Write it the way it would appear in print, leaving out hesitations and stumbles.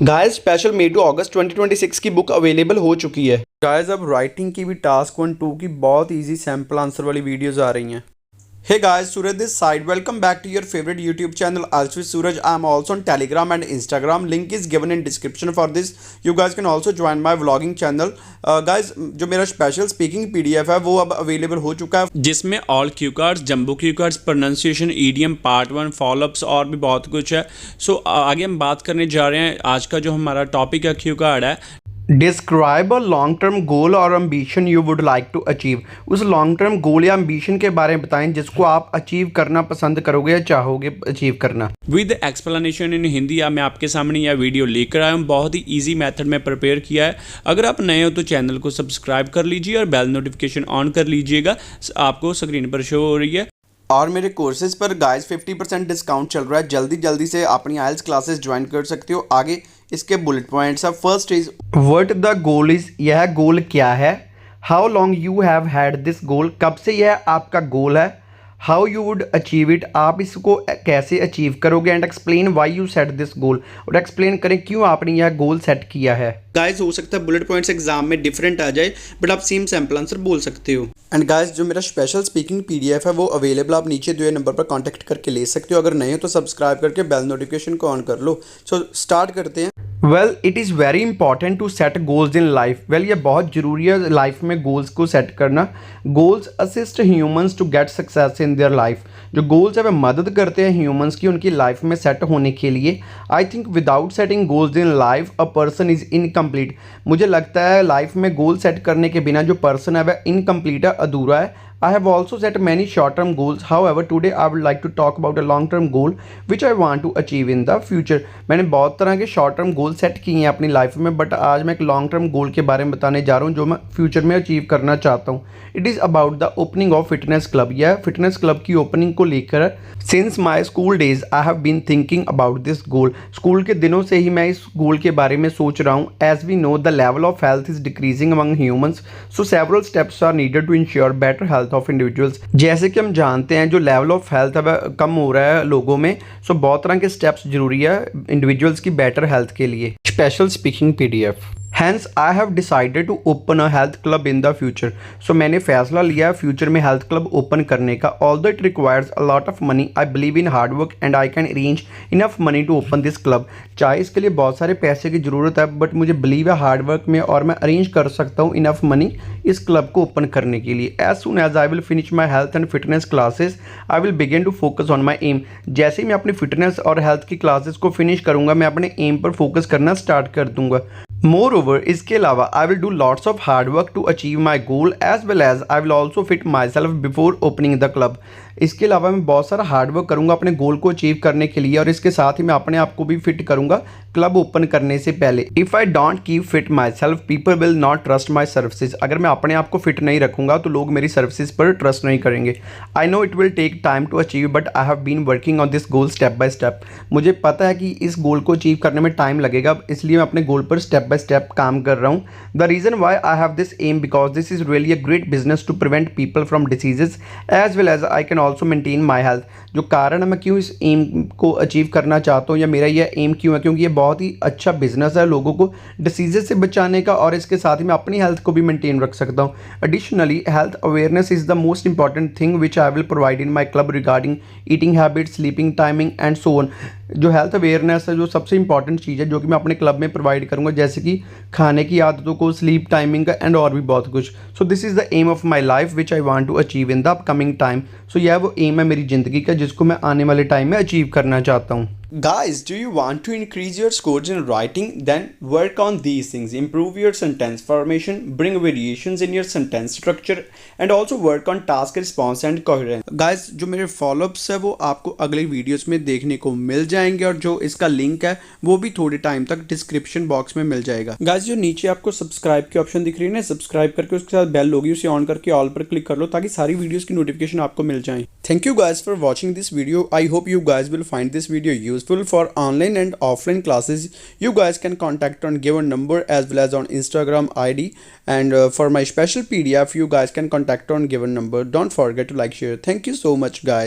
Guys special May to अगस्त 2026 की book available हो चुकी है। गाइस अब राइटिंग की भी टास्क 1 2 की बहुत इजी सैम्पल आंसर वाली वीडियोस आ रही हैं। Hey guys, Suraj this side. Welcome back to your favorite YouTube channel, Also Suraj. I am also on Telegram and Instagram. Link is given in description for this. You guys can also join my vlogging channel. Guys, जो मेरा special speaking PDF है वो अब available हो चुका है, जिसमें all cue cards, jumbo cue cards, pronunciation, EDM, part 1, follow-ups और भी बहुत कुछ है। सो आगे हम बात करने जा रहे हैं। आज का जो हमारा टॉपिक है क्यू कार्ड है। Describe a long term goal और ambition you would like to achieve. उस लॉन्ग टर्म गोल या एम्बिशन के बारे में बताएं जिसको आप अचीव करना पसंद करोगे या चाहोगे अचीव करना। विद एक्सप्लेनेशन इन हिंदी मैं आपके सामने यह वीडियो लेकर आया हूँ। बहुत ही इजी मेथड में प्रिपेयर किया है। अगर आप नए हो तो चैनल को सब्सक्राइब कर लीजिए और बेल नोटिफिकेशन ऑन कर लीजिएगा। आपको स्क्रीन पर शो हो रही है। और मेरे कोर्सेज पर गाइस 50% डिस्काउंट चल रहा है। जल्दी से अपनी आइल्स क्लासेस ज्वाइन कर सकते हो। आगे इसके बुलेट पॉइंट्स है। First is what the goal is. यह गोल क्या है। How long you have had this goal. कब से यह आपका गोल है। How you would achieve it. आप इसको कैसे अचीव करोगे। And explain why you set this goal. और एक्सप्लेन करें क्यों आपने यह गोल सेट किया है। गाइस हो सकता है बुलेट पॉइंट्स एग्जाम में डिफरेंट आ जाए, बट आप सेम सैम्पल आंसर बोल सकते हो। एंड गाइस जो मेरा स्पेशल स्पीकिंग PDF है वो अवेलेबल, आप नीचे दिए नंबर पर कांटेक्ट करके ले सकते हो। अगर नहीं हो तो सब्सक्राइब करके बेल नोटिफिकेशन को ऑन कर लो। सो स्टार्ट करते हैं। Well it is very important to set goals in life. Well ये बहुत ज़रूरी है लाइफ में गोल्स को सेट करना। Goals assist humans to get success in their life. जो गोल्स है वह मदद करते हैं ह्यूमंस की उनकी लाइफ में सेट होने के लिए। I think without setting goals in life a person is incomplete. मुझे लगता है लाइफ में गोल सेट करने के बिना जो पर्सन है वह इनकम्प्लीट है, अधूरा है। I have also set many short-term goals. However, today I would like to talk about a long-term goal which I want to achieve in the future. मैंने बहुत तरह के short-term goal set किए हैं अपनी लाइफ में, बट आज मैं एक long-term goal के बारे में बताने जा रहा हूँ जो मैं फ्यूचर में अचीव करना चाहता हूँ। It is about the opening of fitness club. यह फिटनेस क्लब की ओपनिंग को लेकर since my school days I have been thinking about this goal. School के दिनों से ही मैं इस गोल के बारे में सोच रहा हूँ। As we know the level of health is decreasing among humans, so several steps are needed to ensure better health of individuals. जैसे कि हम जानते हैं जो लेवल ऑफ हेल्थ है वह कम हो रहा है लोगों में, सो बहुत तरह के स्टेप्स जरूरी है इंडिविजुअल्स की बेटर हेल्थ के लिए। Special speaking PDF। Hence, I have decided to open a health club in the future. So मैंने फैसला लिया फ्यूचर में हेल्थ क्लब ओपन करने का। Although it requires a lot of money, I believe in hard work and I can arrange enough money to open this club. चाहे इसके लिए बहुत सारे पैसे की ज़रूरत है, बट मुझे बिलीव है हार्ड वर्क में और मैं अरेंज कर सकता हूँ इनफ मनी इस क्लब को ओपन करने के लिए। As soon as I will finish my health and fitness classes, I will begin to focus on my aim. जैसे ही मैं अपनी फिटनेस और हेल्थ की क्लासेस को फिनिश करूँगा मैं अपने एम पर फोकस करना स्टार्ट कर दूँगा। Moreover, इसके अलावा I will do lots of hard work to achieve my goal as well as I will also fit myself before opening the club. इसके अलावा मैं बहुत सारा हार्ड वर्क करूँगा अपने गोल को अचीव करने के लिए और इसके साथ ही मैं अपने आप को भी फिट करूँगा क्लब ओपन करने से पहले। If I don't keep fit my self people will not trust my services. अगर मैं अपने आप को फिट नहीं रखूँगा तो लोग मेरी सर्विसेज पर ट्रस्ट नहीं करेंगे। I know it will take time to achieve but I have been working on this goal step by step. मुझे पता है कि इस गोल को अचीव करने में टाइम लगेगा, इसलिए मैं अपने गोल पर स्टेप बाय स्टेप काम कर रहा हूँ। The reason why I have this aim because this is really a great business to prevent people from diseases as well as I can also maintain my health. जो कारण है मैं क्यों इस एम को अचीव करना चाहता हूँ या मेरा यह एम क्यों है, क्योंकि ये बहुत ही अच्छा बिजनेस है लोगों को डिसीजेज से बचाने का और इसके साथ ही मैं अपनी हेल्थ को भी मेंटेन रख सकता हूँ। Additionally health awareness is the most important thing which I will provide in my club regarding eating habits, sleeping timing and so on. जो हेल्थ अवेयरनेस है जो सबसे इंपॉर्टेंट चीज़ है जो कि मैं अपने क्लब में प्रोवाइड करूँगा, जैसे कि खाने की आदतों को, स्लीप टाइमिंग का एंड और भी बहुत कुछ। So this is the aim of my life which I want to achieve in the upcoming time. So यह वो एम है मेरी ज़िंदगी का जिसको मैं आने वाले टाइम में अचीव करना चाहता हूँ। Guys, do you want to increase your scores in writing? Then work on these things. Improve your sentence formation, bring variations in your sentence structure, and also work on task response and coherence. Guys, जो मेरे follow-ups है वो आपको अगले videos में देखने को मिल जाएंगे और जो इसका लिंक है वो भी थोड़े टाइम तक डिस्क्रिप्शन बॉक्स में मिल जाएगा। गाइस जो नीचे आपको सब्सक्राइब की ऑप्शन दिख रही है ना, सब्सक्राइब करके उसके साथ बेल होगी, उसे ऑन करके ऑल पर क्लिक कर लो ताकि सारी वीडियोस की नोटिफिकेशन आपको मिल जाए। Thank you guys for watching this video. I hope you guys will find this video useful for online and offline classes. You guys can contact on given number as well as on Instagram ID, and for my special PDF you guys can contact on given number. Don't forget to like, share. Thank you so much guys.